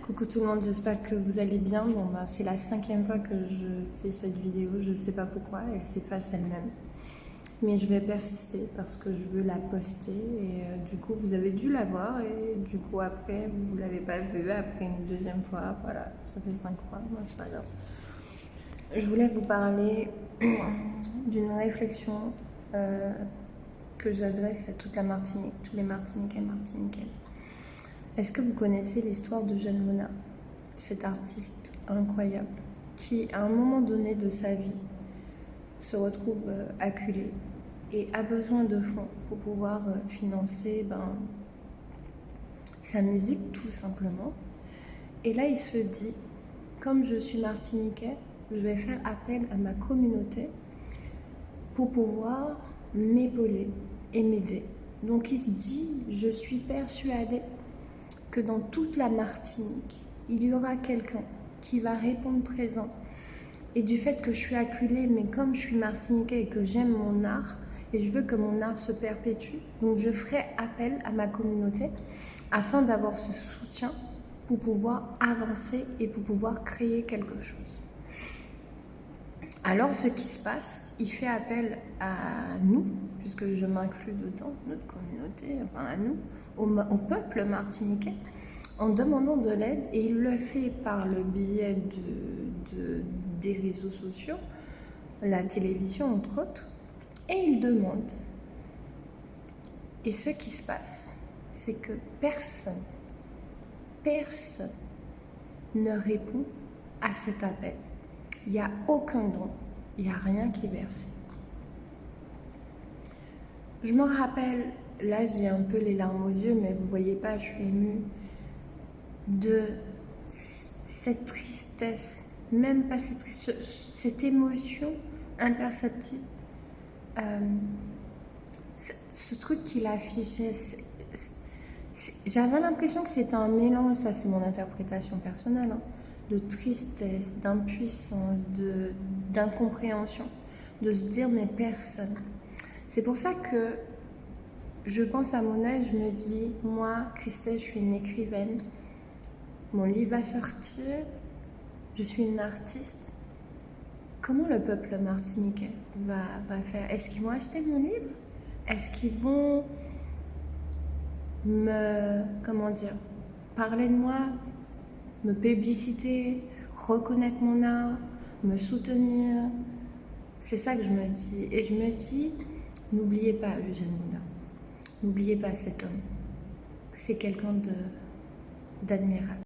Coucou tout le monde, j'espère que vous allez bien. C'est la 5e fois que je fais cette vidéo, je ne sais pas pourquoi, elle s'efface elle-même. Mais je vais persister parce que je veux la poster et du coup vous avez dû la voir et du coup après vous ne l'avez pas vue, après une deuxième fois, voilà, ça fait 5 fois, moi c'est pas grave. Je voulais vous parler d'une réflexion que j'adresse à toute la Martinique, tous les Martiniquais et Martiniquaises. Est-ce que vous connaissez l'histoire de Jeanne Mona, cet artiste incroyable qui, à un moment donné de sa vie, se retrouve acculé et a besoin de fonds pour pouvoir financer sa musique, tout simplement. Et là, il se dit, comme je suis martiniquais, je vais faire appel à ma communauté pour pouvoir m'épauler et m'aider. Donc il se dit, je suis persuadée que dans toute la Martinique, il y aura quelqu'un qui va répondre présent. Et du fait que je suis acculée, mais comme je suis martiniquais et que j'aime mon art, et je veux que mon art se perpétue, donc je ferai appel à ma communauté afin d'avoir ce soutien pour pouvoir avancer et pour pouvoir créer quelque chose. Alors ce qui se passe, il fait appel à nous, puisque je m'inclus dedans, notre communauté, enfin à nous, au peuple martiniquais, en demandant de l'aide, et il le fait par le biais des réseaux sociaux, la télévision entre autres, et il demande. Et ce qui se passe, c'est que personne ne répond à cet appel. Il n'y a aucun don, il n'y a rien qui est versé. Je me rappelle, là j'ai un peu les larmes aux yeux, mais vous ne voyez pas, je suis émue de cette tristesse, même pas cette émotion imperceptible. Ce truc qu'il affichait, j'avais l'impression que c'était un mélange, ça c'est mon interprétation personnelle, de tristesse, d'impuissance, d'incompréhension, de se dire mais personne. C'est pour ça que je pense à mon âge, je me dis, moi, Christelle, je suis une écrivaine, mon livre va sortir, je suis une artiste. Comment le peuple martiniquais va faire? Est-ce qu'ils vont acheter mon livre? Est-ce qu'ils vont parler de moi, me publiciter, reconnaître mon art, me soutenir? C'est ça que je me dis. Et je me dis, n'oubliez pas Eugène Mona, n'oubliez pas cet homme. C'est quelqu'un d'admirable.